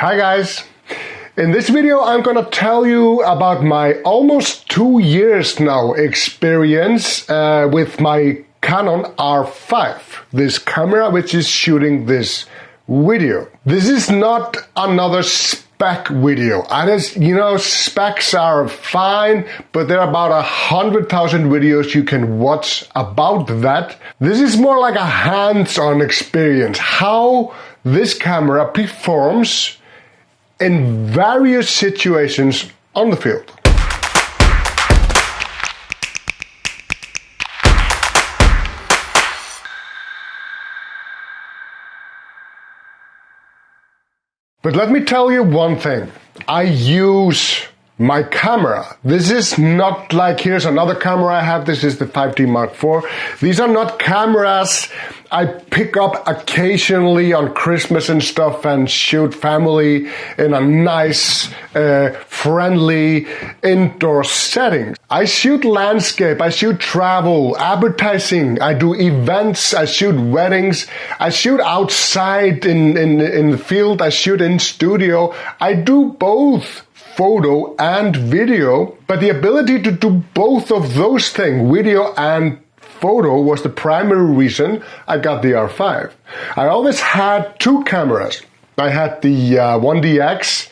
Hi guys! In this video I'm gonna tell you about my almost 2 years now experience with my Canon R5, this camera which is shooting this video. This is not another spec video. Specs are fine, but there are about 100,000 videos you can watch about that. This is more like a hands-on experience, how this camera performs in various situations on the field. But let me tell you one thing. I use my camera. This is not like, here's another camera I have. This is the 5D Mark IV. These are not cameras I pick up occasionally on Christmas and stuff and shoot family in a nice, friendly indoor setting. I shoot landscape, I shoot travel, advertising, I do events, I shoot weddings, I shoot outside in the field, I shoot in studio. I do both photo and video, but the ability to do both of those things, video and photo, was the primary reason I got the R5. I always had two cameras. I had the 1DX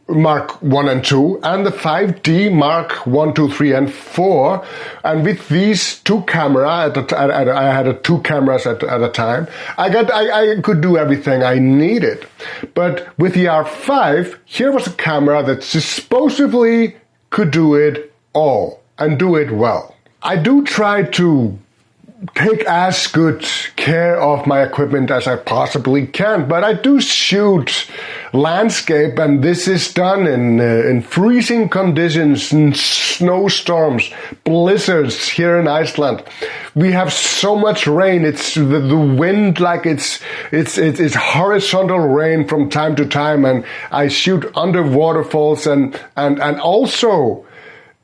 Mark 1 and 2 and the 5D Mark 1, 2, 3 and 4, and with these two cameras, I had two cameras at a time, I could do everything I needed. But with the R5, here was a camera that supposedly could do it all and do it well. I do try to take as good care of my equipment as I possibly can, but I do shoot landscape, and this is done in freezing conditions, in snowstorms, blizzards here in Iceland. We have so much rain. It's the wind, like it's horizontal rain from time to time, and I shoot under waterfalls and also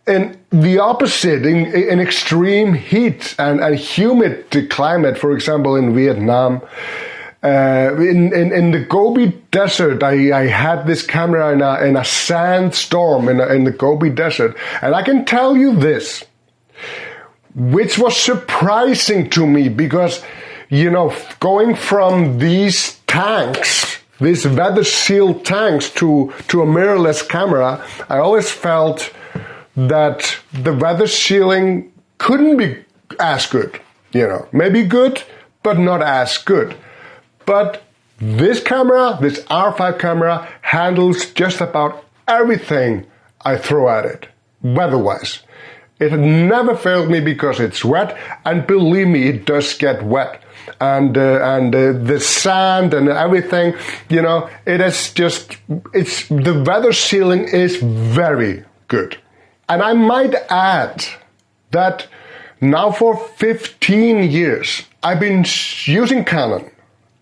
in the opposite, in extreme heat and humid climate, for example, in Vietnam. In the Gobi Desert, I had this camera in a sandstorm in the Gobi Desert. And I can tell you this, which was surprising to me, because, going from these tanks, these weather sealed tanks to a mirrorless camera, I always felt that the weather sealing couldn't be as good, maybe good, but not as good. But this camera, this R5 camera, handles just about everything I throw at it, weather-wise. It never failed me because it's wet, and believe me, it does get wet. And the sand and everything, it is just, the weather sealing is very good. And I might add that now for 15 years, I've been using Canon.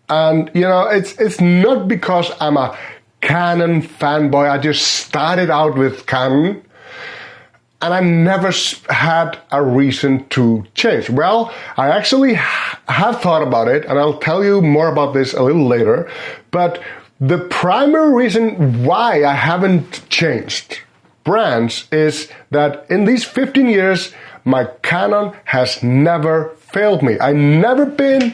And, it's not because I'm a Canon fanboy. I just started out with Canon, and I never had a reason to change. Well, I actually have thought about it, and I'll tell you more about this a little later. But the primary reason why I haven't changed brands is that in these 15 years, my Canon has never failed me. I've never been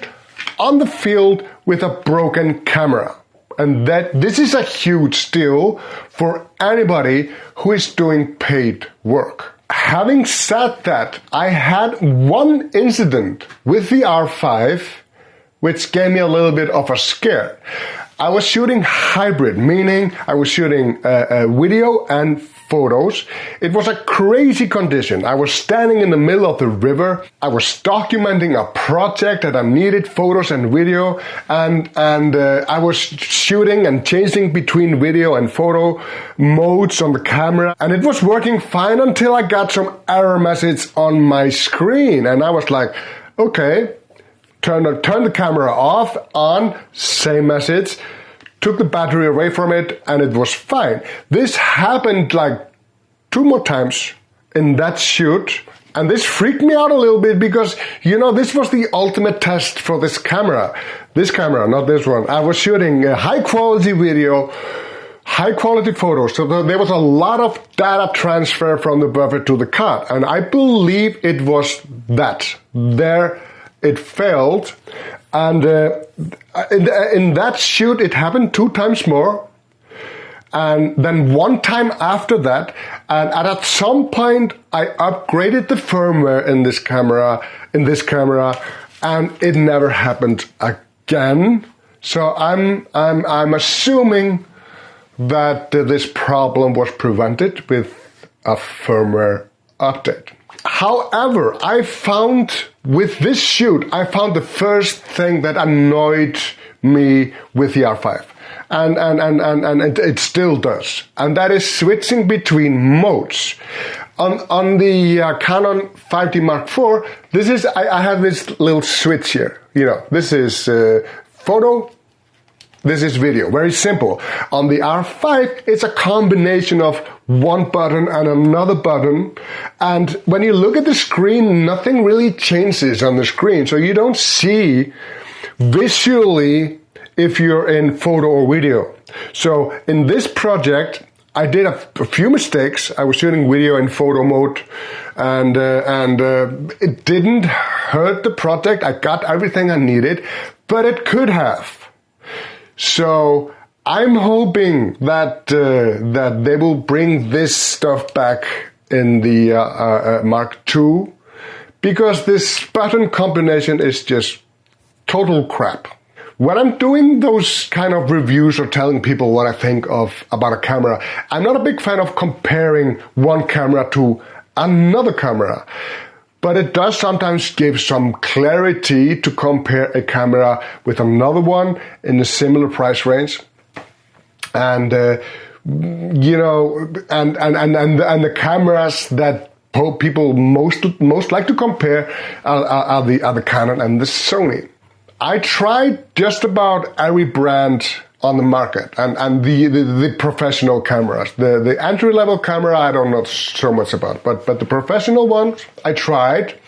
on the field with a broken camera. And this is a huge deal for anybody who is doing paid work. Having said that, I had one incident with the R5 which gave me a little bit of a scare. I was shooting hybrid, meaning I was shooting video and photos. It was a crazy condition. I was standing in the middle of the river. I was documenting a project that I needed photos and video, and I was shooting and changing between video and photo modes on the camera, and it was working fine until I got some error message on my screen, and I was like, okay, turn the camera off, on, same message. Took the battery away from it, and it was fine. This happened like 2 more times in that shoot, and this freaked me out a little bit because, this was the ultimate test for this camera. This camera, not this one. I was shooting a high quality video high quality photos. So there was a lot of data transfer from the buffer to the card. And I believe it was that. There it failed. And in that shoot, it happened 2 times more. And then 1 time after that, and at some point I upgraded the firmware in this camera, and it never happened again. So I'm assuming that this problem was prevented with a firmware update. However, I found with this shoot, I found the first thing that annoyed me with the R5. And it still does. And that is switching between modes. On the Canon 5D Mark IV, I have this little switch here. You know, this is photo, this is video. Very simple. On the R5, it's a combination of one button and another button. And when you look at the screen, nothing really changes on the screen. So you don't see visually if you're in photo or video. So in this project, I did a few mistakes. I was shooting video in photo mode, and it didn't hurt the project. I got everything I needed, but it could have. So I'm hoping that that they will bring this stuff back in the Mark II, because this button combination is just total crap. When I'm doing those kind of reviews or telling people what I think about a camera, I'm not a big fan of comparing one camera to another camera. But it does sometimes give some clarity to compare a camera with another one in a similar price range. And, you know, and the cameras that people most like to compare are the Canon and the Sony. I tried just about every brand on the market, and the professional cameras. The entry-level camera I don't know so much about, but the professional ones I tried.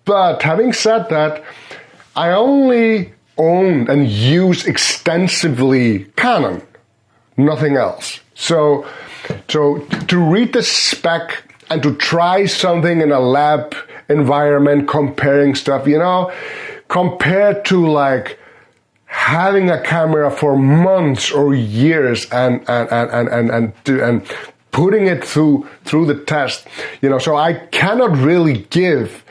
But having said that, I only own and use extensively Canon, nothing else. So to read the spec and to try something in a lab environment, comparing stuff, you know, compared to like having a camera for months or years and putting it through the test, you know, so I cannot really give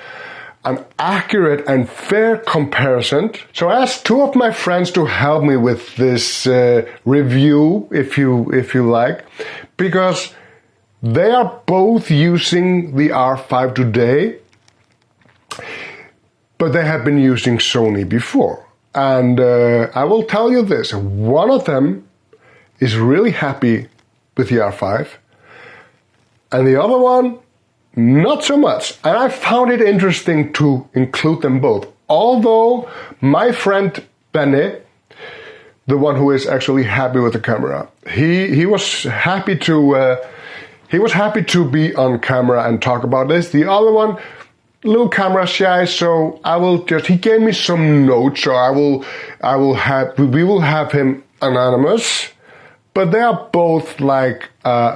an accurate and fair comparison. So I asked 2 of my friends to help me with this review, if you like, because they are both using the R5 today, but they have been using Sony before. And I will tell you this, one of them is really happy with the R5, and the other one, not so much. And I found it interesting to include them both. Although my friend Benny, the one who is actually happy with the camera, he was happy to be on camera and talk about this. The other one, little camera shy, so he gave me some notes, so we will have him anonymous, but they are both like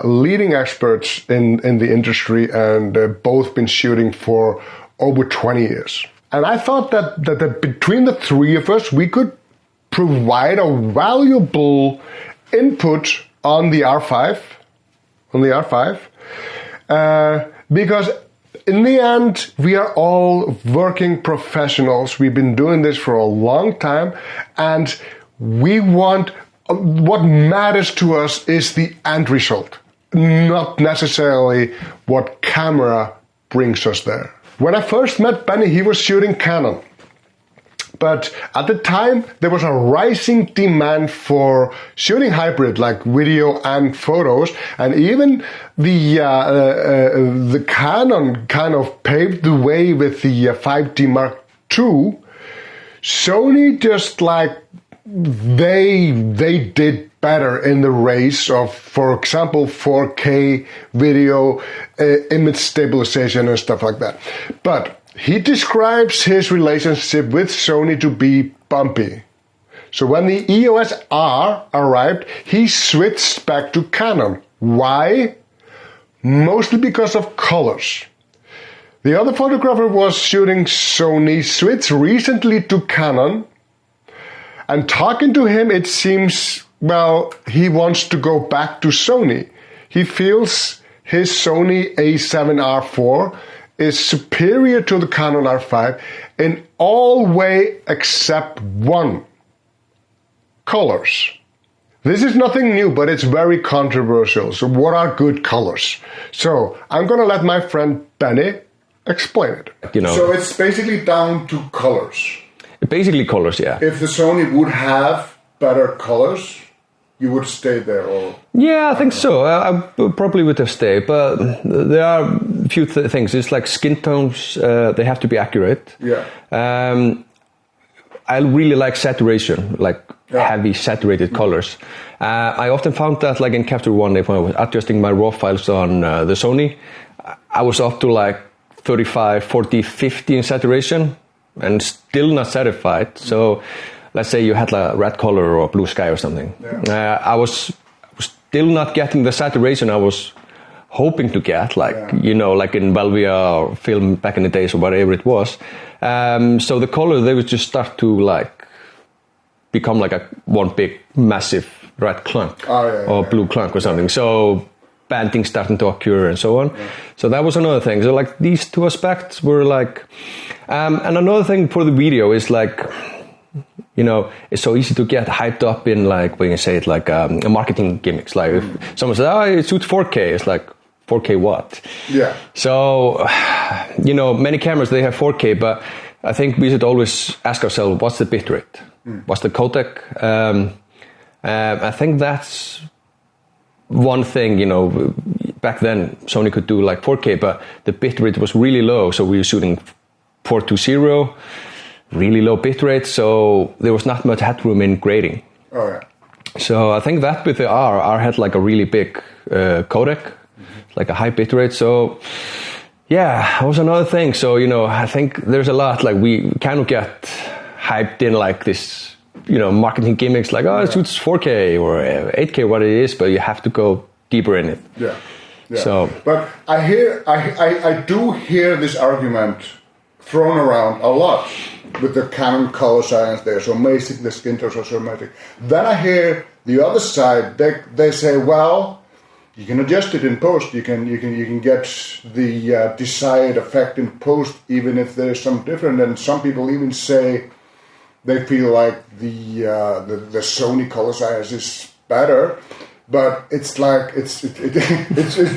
leading experts in the industry, and both been shooting for over 20 years. And I thought that between the 3 of us, we could provide a valuable input on the R5, because in the end, we are all working professionals. We've been doing this for a long time, and what matters to us is the end result, not necessarily what camera brings us there. When I first met Benny, he was shooting Canon. But at the time, there was a rising demand for shooting hybrid, like video and photos, and even the Canon kind of paved the way with the 5D Mark II. Sony just like they did better in the race of, for example, 4K video, image stabilization and stuff like that. But he describes his relationship with Sony to be bumpy. So when the EOS R arrived, he switched back to Canon. Why? Mostly because of colors. The other photographer was shooting Sony, switched recently to Canon, and talking to him, it seems, well, he wants to go back to Sony. He feels his Sony A7R4 is superior to the Canon R5 in all way except one: colors. This is nothing new, but it's very controversial. So what are good colors? So I'm going to let my friend Benny explain it. So it's basically down to colors. Basically colors, yeah. If the Sony would have better colors, you would stay there, or? Yeah, I think so. I probably would have stayed, but there are a few things. It's like skin tones, they have to be accurate. Yeah. I really like saturation, like heavy saturated colors. I often found that like in Capture One, if I was adjusting my RAW files on the Sony, I was up to like 35, 40, 50 in saturation and still not satisfied. So let's say you had a red color or blue sky or something. Yeah. I was still not getting the saturation I was hoping to get, like, like in Velvia or film back in the days or whatever it was. So the color, they would just start to like become like one big massive red clunk or blue clunk or something. So banding starting to occur and so on. So that was another thing. So like these two aspects were like, and another thing for the video is like, it's so easy to get hyped up in like, when you say it, like marketing gimmicks. Like if someone says, it shoots 4K, it's like, 4K what? Yeah. So, many cameras, they have 4K, but I think we should always ask ourselves, what's the bitrate? What's the codec? I think that's one thing, back then Sony could do like 4K, but the bitrate was really low. So we were shooting 420, really low bitrate. So there was not much headroom in grading. Oh, yeah. So I think that with the R had like a really big codec, like a high bitrate. So yeah, that was another thing. So, I think there's a lot, like we kind of get hyped in like this, marketing gimmicks, like, it shoots 4K or 8K, what it is, but you have to go deeper in it. Yeah. So, but I do hear this argument thrown around a lot with the Canon color science there, so amazing, the skin tones are so amazing. Then I hear the other side, they say, well, you can adjust it in post. You can get the desired effect in post, even if there's some different. And some people even say they feel like the Sony color science is better. But it's like it's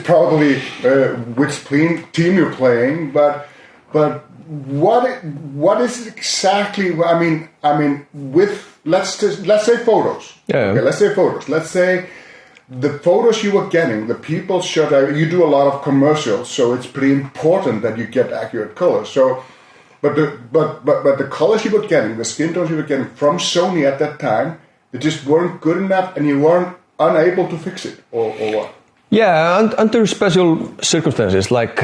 probably which team you're playing. But what is exactly? I mean, with let's say photos. Yeah. Okay, let's say photos. Let's say the photos you were getting, the people shot. You do a lot of commercials, so it's pretty important that you get accurate colors. So, but the colors you were getting, the skin tones you were getting from Sony at that time, they just weren't good enough, and you weren't unable to fix it, or what? Yeah, under special circumstances, like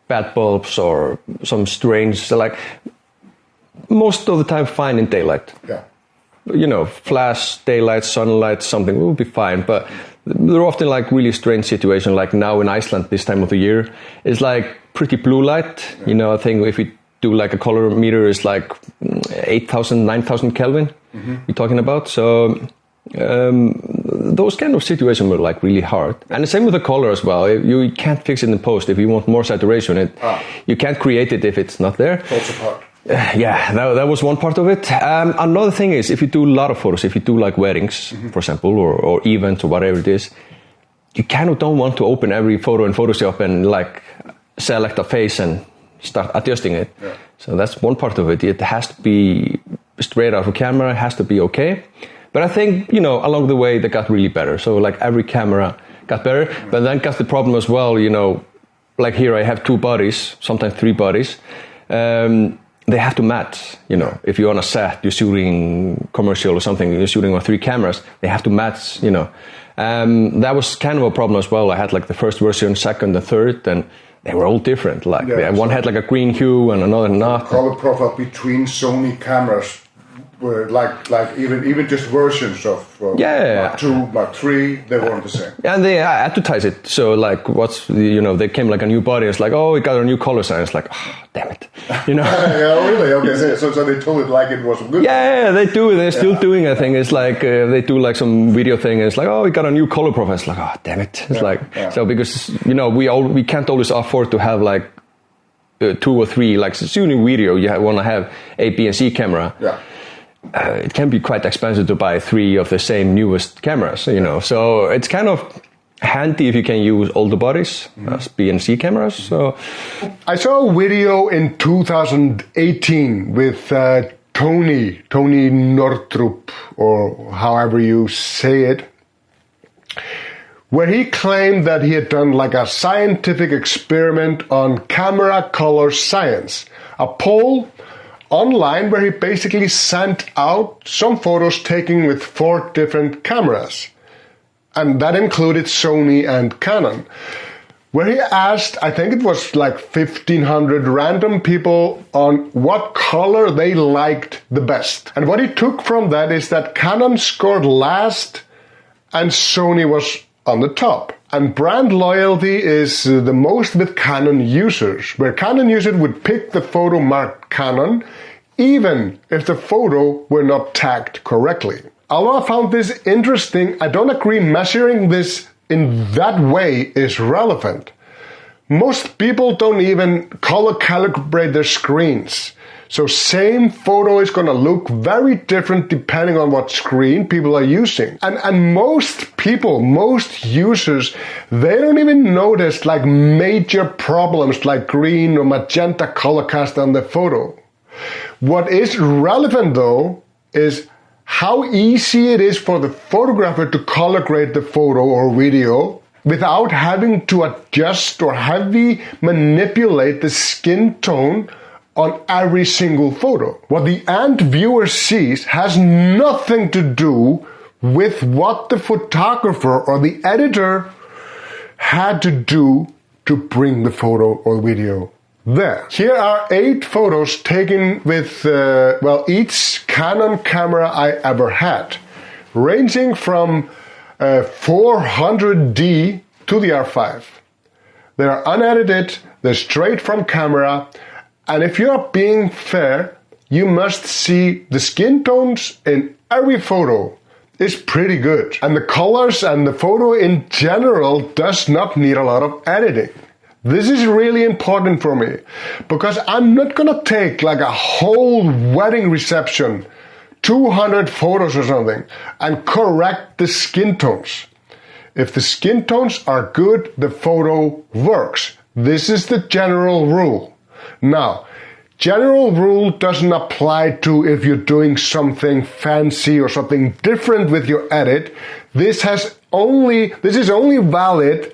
bad bulbs or some strange, like most of the time fine in daylight. Yeah. Flash, daylight, sunlight, something will be fine. But there are often like really strange situations, like now in Iceland this time of the year, it's like pretty blue light. Yeah. I think if you do like a color meter, it's like 8,000, 9,000 Kelvin you're talking about. So those kind of situations were like really hard. And the same with the color as well. You can't fix it in post. If you want more saturation, you can't create it if it's not there. Falls apart. Yeah, that was one part of it. Another thing is, if you do a lot of photos, if you do like weddings, for example, or events or whatever it is, you kind of don't want to open every photo in Photoshop and like select a face and start adjusting it. Yeah. So that's one part of it. It has to be straight out of camera, it has to be okay. But I think, along the way, they got really better. So like every camera got better, but then got the problem as well, like here I have two bodies, sometimes three bodies. They have to match, if you're on a set, you're shooting commercial or something, you're shooting on 3 cameras, they have to match, That was kind of a problem as well. I had like the first version, second and third, and they were all different. Like one had like a green hue and another not. Color profile between Sony cameras like even just versions of Mark 2, Mark 3, they weren't the same. And they advertise it. So like, they came like a new body. It's like, oh, we got a new color sign. It's like, oh, damn it, Yeah, really? Okay, so they told it like it was good. Yeah, they do. They're still doing. I think it's like they do like some video thing. And it's like, oh, we got a new color profile. It's like, oh, damn it. It's so because we can't always afford to have like 2 or 3 like shooting video. You want to have A, B, and C camera. Yeah. It can be quite expensive to buy 3 of the same newest cameras, So it's kind of handy if you can use older bodies as B and C cameras. So I saw a video in 2018 with Tony Nortrup, or however you say it, where he claimed that he had done like a scientific experiment on camera color science, a poll online where he basically sent out some photos taken with 4 different cameras, and that included Sony and Canon, where he asked, I think it was like 1,500 random people on what color they liked the best. And what he took from that is that Canon scored last and Sony was on the top. And brand loyalty is the most with Canon users, where Canon users would pick the photo marked Canon, even if the photo were not tagged correctly. Although I found this interesting, I don't agree measuring this in that way is relevant. Most people don't even color calibrate their screens. So same photo is going to look very different depending on what screen people are using. And most people, most users, they don't even notice like major problems like green or magenta color cast on the photo. What is relevant though is how easy it is for the photographer to color grade the photo or video without having to adjust or heavily manipulate the skin tone on every single photo. What the end viewer sees has nothing to do with what the photographer or the editor had to do to bring the photo or video there. Here are 8 photos taken with, each Canon camera I ever had, ranging from 400D to the R5. They are unedited, they're straight from camera, and if you are being fair, you must see the skin tones in every photo is pretty good. And the colors and the photo in general does not need a lot of editing. This is really important for me because I'm not gonna take like a whole wedding reception, 200 photos or something, and correct the skin tones. If the skin tones are good, the photo works. This is the general rule. Now, general rule doesn't apply to if you're doing something fancy or something different with your edit. This is only valid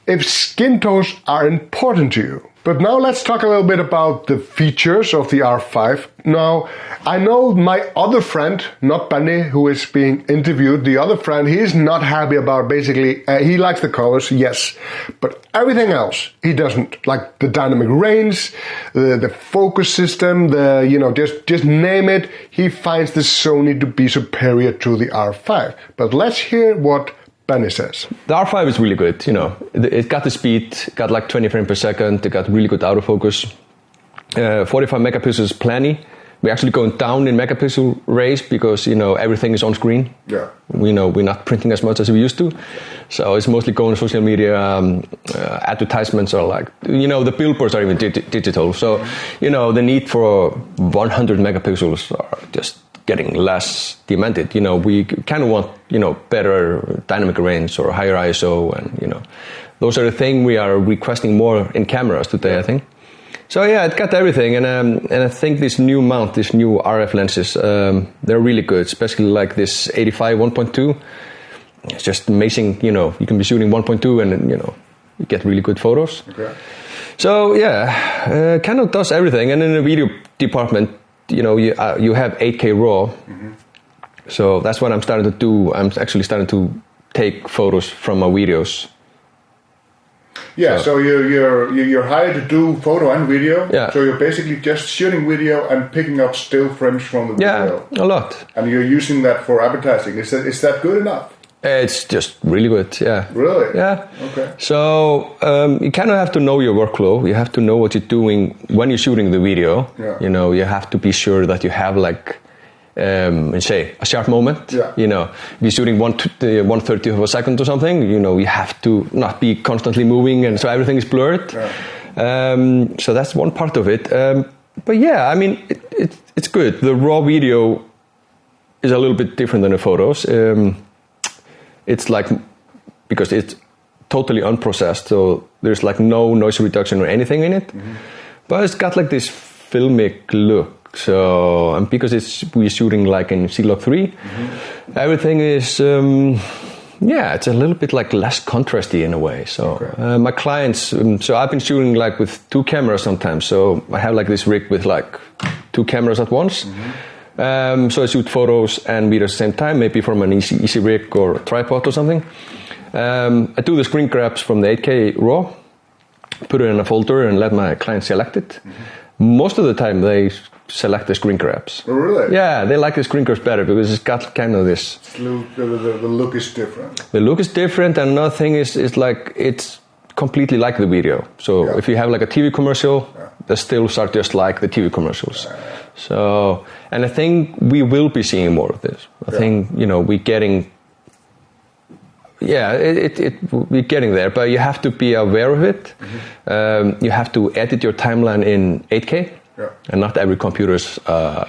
if skin tones are important to you. But now let's talk a little bit about the features of the R5. Now, I know my other friend, not Benny, who is being interviewed, the other friend, he's not happy about basically, he likes the colors, yes, but everything else, he doesn't. Like the dynamic range, the focus system, just name it, he finds the Sony to be superior to the R5. But let's hear what Benny says. The R5 is really good, It got the speed, got like 20 frames per second, it got really good autofocus. 45 megapixels is plenty. We're actually going down in megapixel raise because, everything is on screen. Yeah. We're not printing as much as we used to. So it's mostly going to social media, advertisements are like, the billboards are even digital. So, the need for 100 megapixels are just getting less demanded. We kind of want, better dynamic range or higher ISO, and, those are the things we are requesting more in cameras today, I think. So yeah, it got everything, and I think this new mount, these new RF lenses, they're really good, especially like this 85 1.2. It's just amazing, you can be shooting 1.2 and, you get really good photos. Okay. So yeah, Canon does everything, and in the video department, you have 8K RAW. Mm-hmm. So that's what I'm starting to do. I'm actually starting to take photos from my videos. Yeah, so you're hired to do photo and video. Yeah. So you're basically just shooting video and picking up still frames from the video. Yeah, a lot. And you're using that for advertising. Is that good enough? It's just really good, yeah. Really? Yeah. Okay. So you kind of have to know your workflow. You have to know what you're doing when you're shooting the video. Yeah. You know, you have to be sure that you have like, say, a sharp moment. Yeah. You know, if you're shooting 1/30 of a second or something, you know, you have to not be constantly moving, and so everything is blurred. Yeah. So that's one part of it. But yeah, I mean, it's good. The raw video is a little bit different than the photos. It's like, because it's totally unprocessed, so there's like no noise reduction or anything in it. Mm-hmm. But it's got like this filmic look. So, and because we're shooting like in C-Log 3, mm-hmm. everything is, it's a little bit like less contrasty in a way. So okay. My clients, so I've been shooting like with 2 cameras sometimes. So I have like this rig with like 2 cameras at once. Mm-hmm. So I shoot photos and video at the same time, maybe from an easy rig or tripod or something. I do the screen grabs from the 8K RAW, put it in a folder and let my client select it. Mm-hmm. Most of the time they select the screen grabs. Oh, really? Yeah, they like the screen grabs better because it's got kind of this... The look is different. The look is different, and another thing is like it's completely like the video. So if you have like a TV commercial, the stills are just like the TV commercials. So, and I think we will be seeing more of this. I think, you know, we're getting... Yeah, we're getting there, but you have to be aware of it. Mm-hmm. You have to edit your timeline in 8K, and not every computer is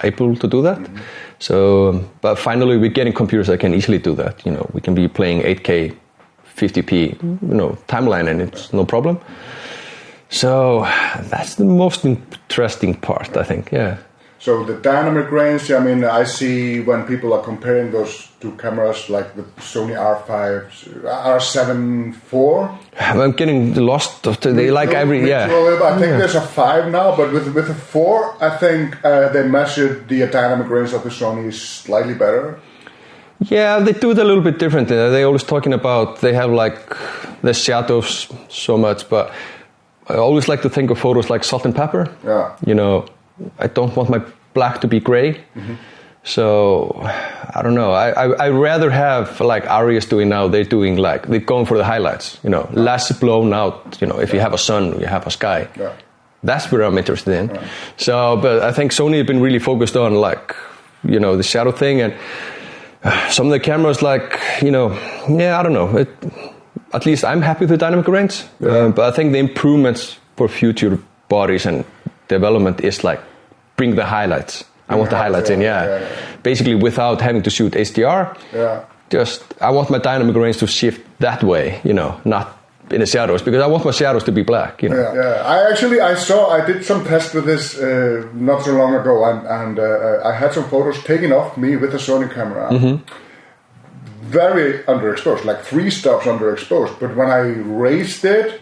able to do that. Mm-hmm. So, but finally, we're getting computers that can easily do that. You know, we can be playing 8K, 50p, you know, timeline, and it's no problem. So that's the most interesting part, I think. Yeah. So the dynamic range, I mean, I see when people are comparing those 2 cameras, like the Sony R5, R7 IV. I'm getting lost. They like every, I think there's a 5 now, but with the 4, I think they measured the dynamic range of the Sony is slightly better. Yeah, they do it a little bit differently. They're always talking about, they have like the shadows so much, but I always like to think of photos like salt and pepper. Yeah. You know, I don't want my black to be gray. Mm-hmm. So, I don't know. I rather have like Ari is doing now. They're going for the highlights, you know, less blown out, you know, if you have a sun, you have a sky. Yeah. That's where I'm interested in. Yeah. So, but I think Sony has been really focused on like, you know, the shadow thing, and some of the cameras like, you know, I don't know. At least I'm happy with the dynamic range. Yeah. But I think the improvements for future bodies and development is like, bring the highlights. I want the highlights in, basically without having to shoot HDR. Yeah. Just, I want my dynamic range to shift that way, you know, not in the shadows, because I want my shadows to be black, you know. I did some tests with this not so long ago, and I had some photos taken off me with a Sony camera. Mm-hmm. Very underexposed, like 3 stops underexposed. But when I raised it,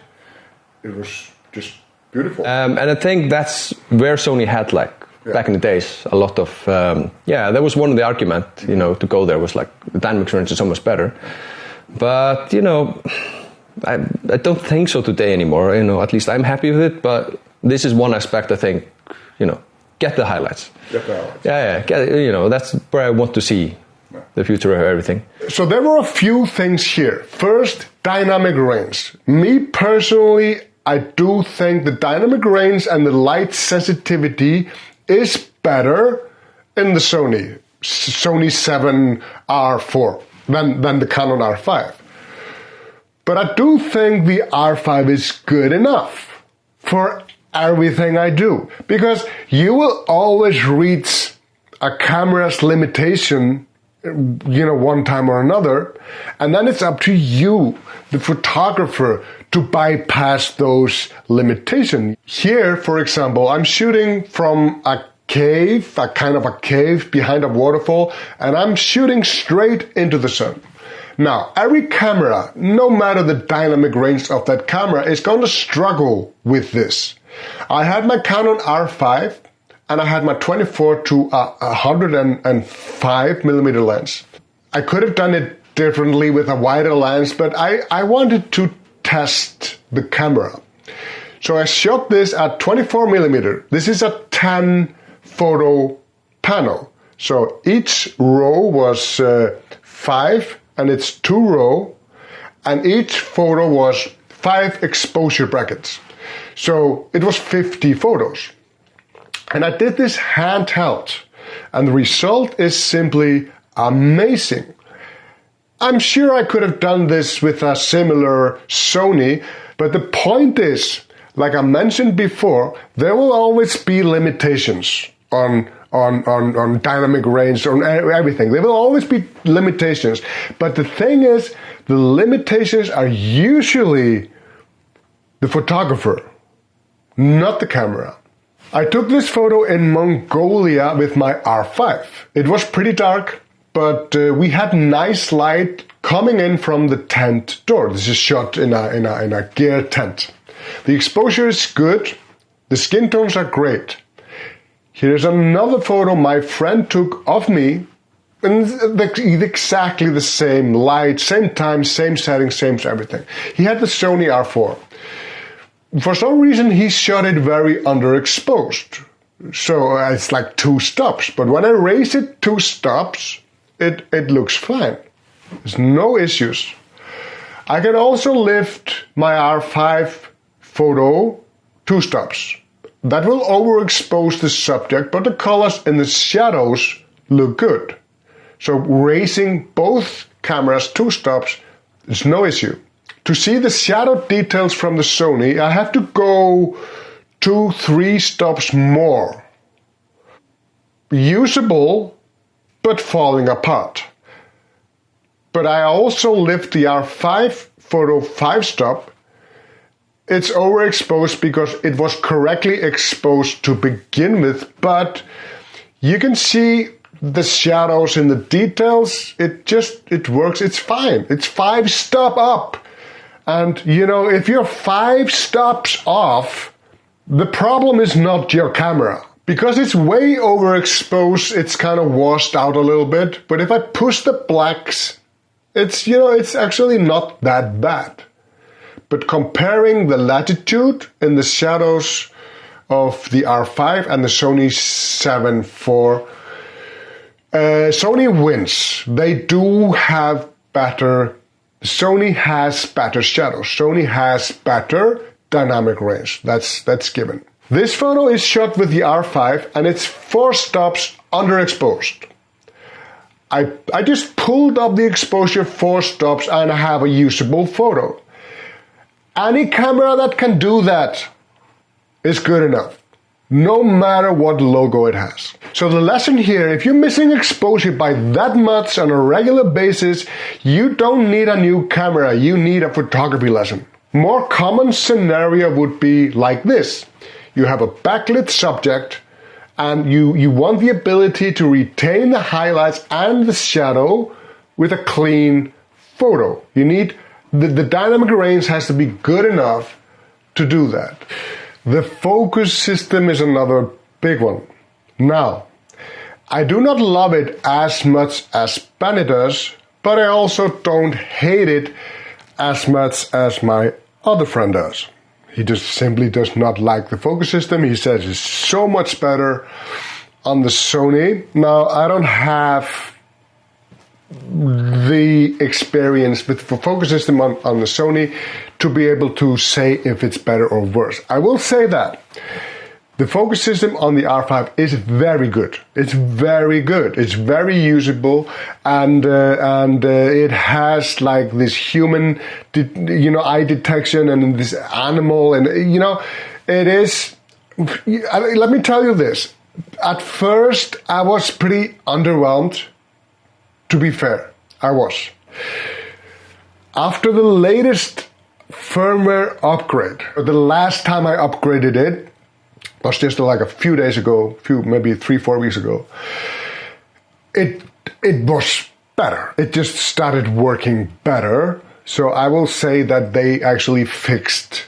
it was just beautiful. And I think that's where Sony had like, back in the days, a lot of, that was one of the argument, you know, to go there was like, the dynamic range is so much better. But, you know, I don't think so today anymore, you know, at least I'm happy with it, but this is one aspect I think, you know, get the highlights. You know, that's where I want to see the future of everything. So there were a few things here. First, dynamic range. Me personally, I do think the dynamic range and the light sensitivity is better in the Sony 7R4 than the Canon R5. But I do think the R5 is good enough for everything I do, because you will always reach a camera's limitation, you know, one time or another, and then it's up to you, the photographer, to bypass those limitations. Here, for example, I'm shooting from a cave, a kind of a cave behind a waterfall, and I'm shooting straight into the sun. Now, every camera, no matter the dynamic range of that camera, is going to struggle with this. I had my Canon R5, and I had my 24 to 105 millimeter lens. I could have done it differently with a wider lens, but I wanted to test the camera. So I shot this at 24mm. This is a 10 photo panel. So each row was 5, and it's 2 row, and each photo was 5 exposure brackets. So it was 50 photos. And I did this handheld, and the result is simply amazing. I'm sure I could have done this with a similar Sony, but the point is, like I mentioned before, there will always be limitations on dynamic range, on everything. There will always be limitations. But the thing is, the limitations are usually the photographer, not the camera. I took this photo in Mongolia with my R5. It was pretty dark, but we had nice light coming in from the tent door. This is shot in a gear tent. The exposure is good. The skin tones are great. Here's another photo my friend took of me, and exactly the same light, same time, same setting, same everything. He had the Sony R4. For some reason, he shot it very underexposed. So it's like 2 stops. But when I raise it 2 stops, it looks fine. There's no issues. I can also lift my R5 photo 2 stops. That will overexpose the subject, but the colors and the shadows look good. So raising both cameras 2 stops is no issue. To see the shadow details from the Sony, I have to go 2-3 stops more. Usable, but falling apart. But I also lift the R5 photo 5 stop. It's overexposed because it was correctly exposed to begin with, but you can see the shadows and the details. It works, it's fine. It's 5 stop up. And, you know, if you're 5 stops off, the problem is not your camera. Because it's way overexposed, it's kind of washed out a little bit. But if I push the blacks, it's actually not that bad. But comparing the latitude and the shadows of the R5 and the Sony 7 IV, Sony wins. They do have better. Sony has better shadows. Sony has better dynamic range. That's given. This photo is shot with the R5 and it's 4 stops underexposed. I just pulled up the exposure 4 stops and I have a usable photo. Any camera that can do that is good enough, no matter what logo it has. So the lesson here, if you're missing exposure by that much on a regular basis, you don't need a new camera, you need a photography lesson. More common scenario would be like this. You have a backlit subject and you want the ability to retain the highlights and the shadow with a clean photo. You need the dynamic range has to be good enough to do that. The focus system is another big one. Now, I do not love it as much as Benny does, but I also don't hate it as much as my other friend does. He just simply does not like the focus system. He says it's so much better on the Sony. Now, I don't have the experience with the focus system on the Sony to be able to say if it's better or worse. I will say that the focus system on the R5 is very good. It's very good. It's very usable, and it has like this human, eye detection and this animal, and it is. Let me tell you this. At first, I was pretty underwhelmed. To be fair, I was. After the latest firmware upgrade, the last time I upgraded it was just like a few days ago, maybe 3-4 weeks ago. It was better. It just started working better. So I will say that they actually fixed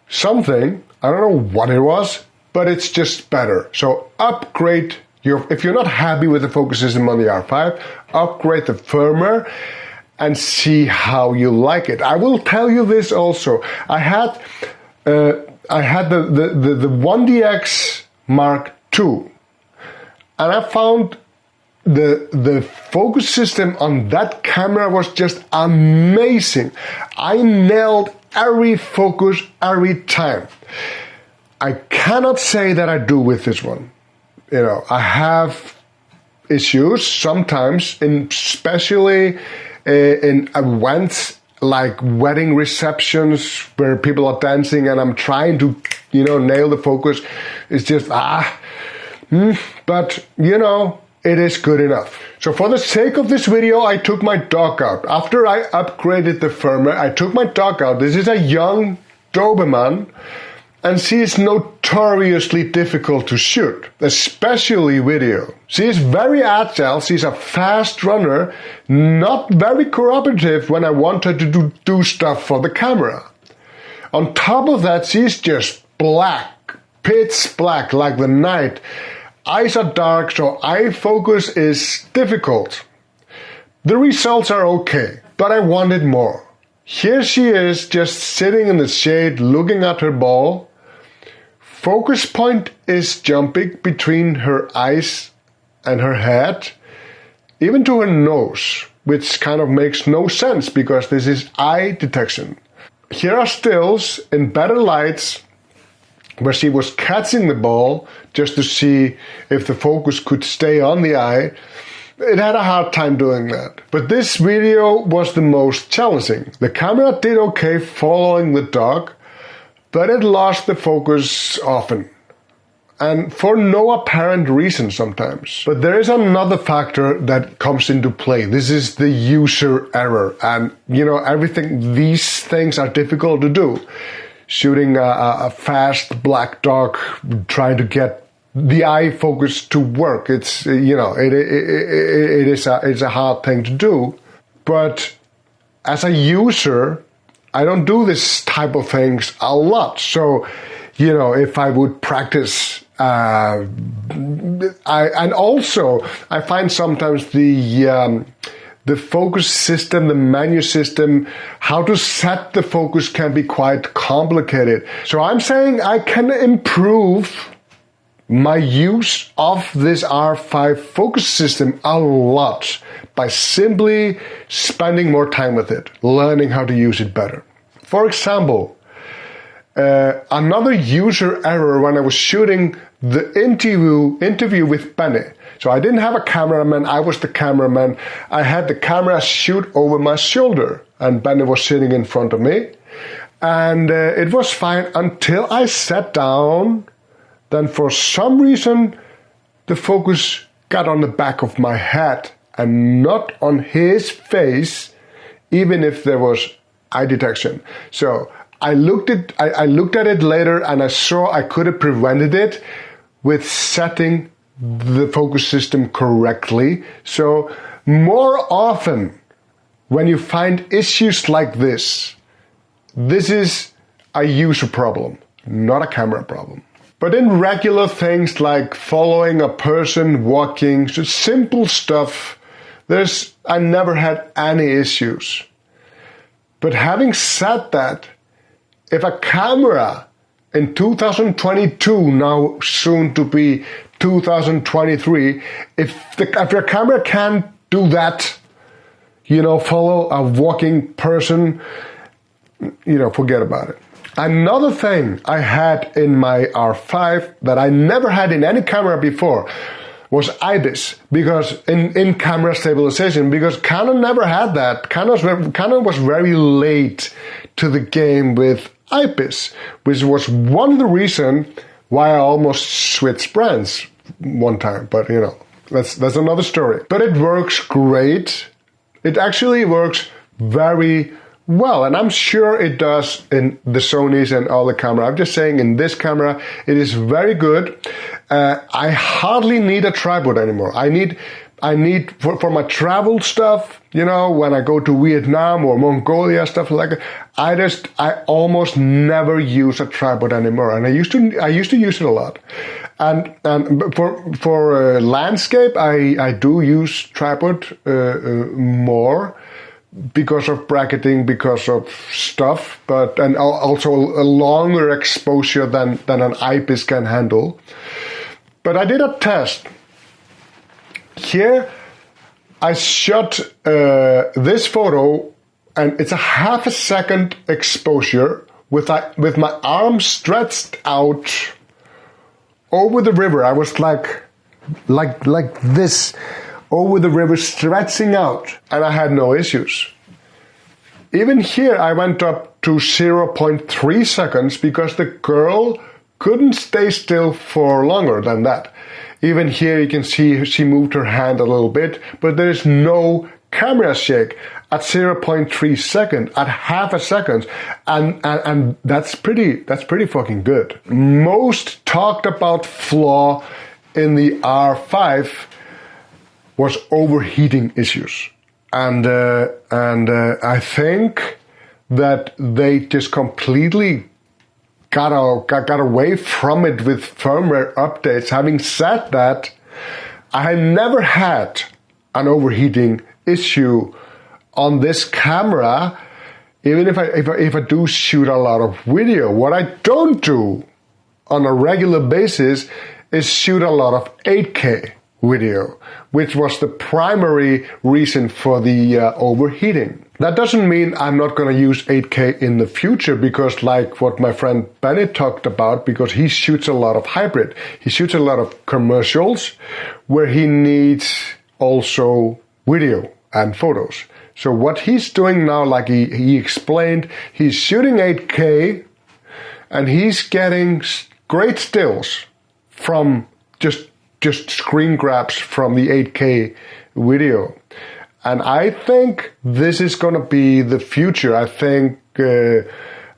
something. I don't know what it was, but it's just better. So upgrade if you're not happy with the focus system on the R5, upgrade the firmware and see how you like it. I will tell you this also. I had the 1DX Mark II, and I found the focus system on that camera was just amazing. I nailed every focus every time. I cannot say that I do with this one. I have issues sometimes, especially in events like wedding receptions where people are dancing and I'm trying to, nail the focus. It's just, but, it is good enough. So for the sake of this video, I took my dog out. After I upgraded the firmware, I took my dog out. This is a young Doberman, and she is notoriously difficult to shoot, especially video. She is very agile, she's a fast runner, not very cooperative when I want her to do stuff for the camera. On top of that, she's just black, pitch black, like the night. Eyes are dark, so eye focus is difficult. The results are okay, but I wanted more. Here she is, just sitting in the shade, looking at her ball. Focus point is jumping between her eyes and her head, even to her nose, which kind of makes no sense because this is eye detection. Here are stills in better lights where she was catching the ball just to see if the focus could stay on the eye. It had a hard time doing that. But this video was the most challenging. The camera did okay following the dog, but it lost the focus often. And for no apparent reason sometimes. But there is another factor that comes into play. This is the user error. And, these things are difficult to do. Shooting a fast black dog, trying to get the eye focus to work. It's, it's a hard thing to do. But as a user, I don't do this type of things a lot. So, if I would practice, I find sometimes the focus system, the menu system, how to set the focus can be quite complicated. So I'm saying I can improve my use of this R5 focus system a lot by simply spending more time with it, learning how to use it better. For example, another user error when I was shooting the interview with Benny. So I didn't have a cameraman, I was the cameraman. I had the camera shoot over my shoulder and Benny was sitting in front of me. And it was fine until I sat down. Then for some reason, the focus got on the back of my head and not on his face, even if there was eye detection. So I looked at it later and I saw I could have prevented it with setting the focus system correctly. So more often when you find issues like this is a user problem, not a camera problem. But in regular things like following a person, walking, so simple stuff, I never had any issues. But having said that, if a camera in 2022, now soon to be 2023, if your camera can't do that, follow a walking person, forget about it. Another thing I had in my R5 that I never had in any camera before was IBIS, because in camera stabilization, because Canon never had that. Canon was very late to the game with IBIS, which was one of the reasons why I almost switched brands one time. But that's another story. But it works great. It actually works very well, and I'm sure it does in the Sonys and all the camera. I'm just saying in this camera, it is very good. I hardly need a tripod anymore. I need for my travel stuff, when I go to Vietnam or Mongolia, stuff like that, I almost never use a tripod anymore. And I used to use it a lot. And for landscape, I do use tripod more. because of bracketing, because of stuff, and also a longer exposure than an eyepiece can handle. But I did a test. Here, I shot this photo, and it's a half a second exposure with my arm stretched out over the river. I was like this, over the river, stretching out, and I had no issues. Even here, I went up to 0.3 seconds because the girl couldn't stay still for longer than that. Even here, you can see she moved her hand a little bit, but there's no camera shake at 0.3 second, at half a second, and that's pretty fucking good. Most talked about flaw in the R5 was overheating issues, and I think that they just completely got away from it with firmware updates. Having said that, I had never had an overheating issue on this camera, even if I do shoot a lot of video. What I don't do on a regular basis is shoot a lot of 8K video, which was the primary reason for the overheating. That doesn't mean I'm not going to use 8K in the future, because like what my friend Benny talked about, because he shoots a lot of hybrid. He shoots a lot of commercials where he needs also video and photos. So what he's doing now, like he explained, he's shooting 8K and he's getting great stills from just screen grabs from the 8K video. And I think this is going to be the future. I think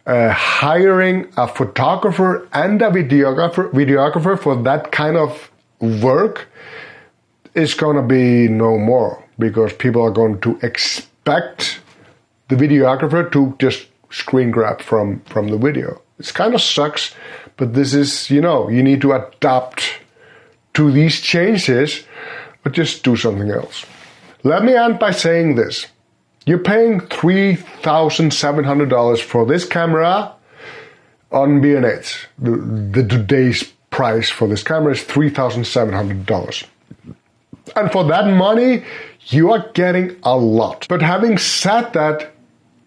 hiring a photographer and a videographer for that kind of work is going to be no more, because people are going to expect the videographer to just screen grab from the video. It kind of sucks, but this is, you need to adapt to these changes, or just do something else. Let me end by saying this. You're paying $3,700 for this camera on B&H. The today's price for this camera is $3,700. And for that money, you are getting a lot. But having said that,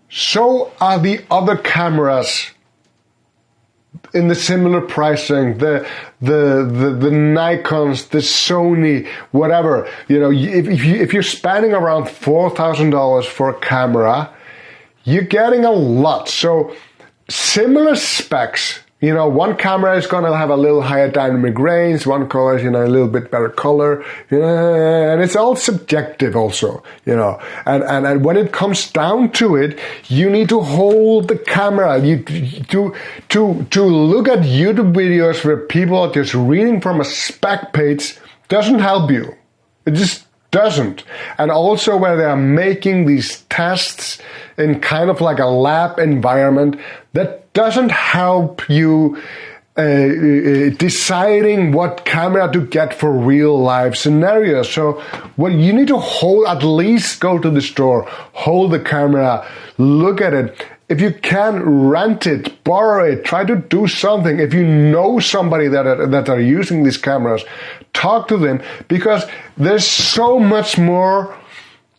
so are the other cameras in the similar pricing, the Nikons, the Sony, whatever. If you're spending around $4,000 for a camera, you're getting a lot. So similar specs. One camera is going to have a little higher dynamic range, one color is, a little bit better color, and it's all subjective also, and when it comes down to it, you need to hold the camera, to look at YouTube videos where people are just reading from a spec page doesn't help you. It just doesn't. And also where they are making these tests in kind of like a lab environment, that doesn't help you deciding what camera to get for real life scenarios. So what you need to hold, at least go to the store, hold the camera, look at it. If you can, rent it, borrow it, try to do something. If you know somebody that are using these cameras, talk to them, because there's so much more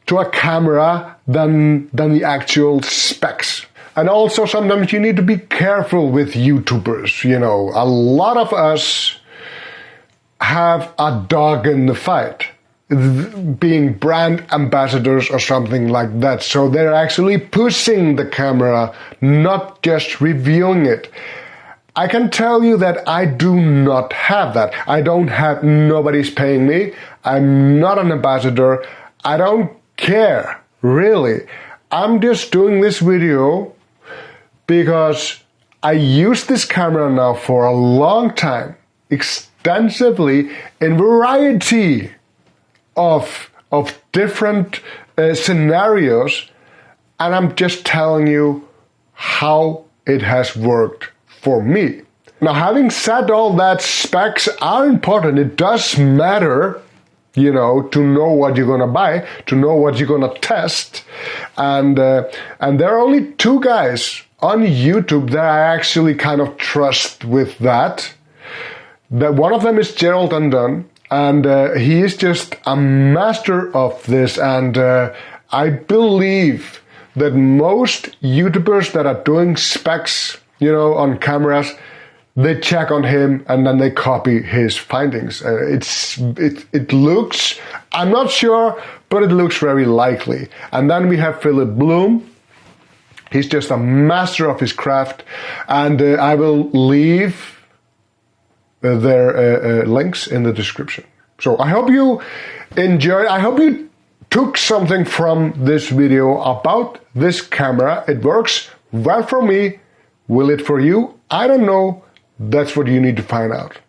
to a camera than the actual specs. And also sometimes you need to be careful with YouTubers. A lot of us have a dog in the fight, being brand ambassadors or something like that. So they're actually pushing the camera, not just reviewing it. I can tell you that I do not have that. Nobody's paying me. I'm not an ambassador. I don't care, really. I'm just doing this video because I use this camera now for a long time, extensively, in variety of different scenarios, and I'm just telling you how it has worked for me. Now, having said all that, specs are important. It does matter. you know, to know what you're going to buy, to know what you're going to test. And there are only 2 guys on YouTube that I actually kind of trust with that. One of them is Gerald Undone, and he is just a master of this. And I believe that most YouTubers that are doing specs, you know, on cameras, they check on him and then they copy his findings. It looks, I'm not sure, but it looks very likely. And then we have Philip Bloom. He's just a master of his craft, and I will leave their links in the description. So I hope you enjoyed. I hope you took something from this video about this camera. It works well for me. Will it for you? I don't know. That's what you need to find out.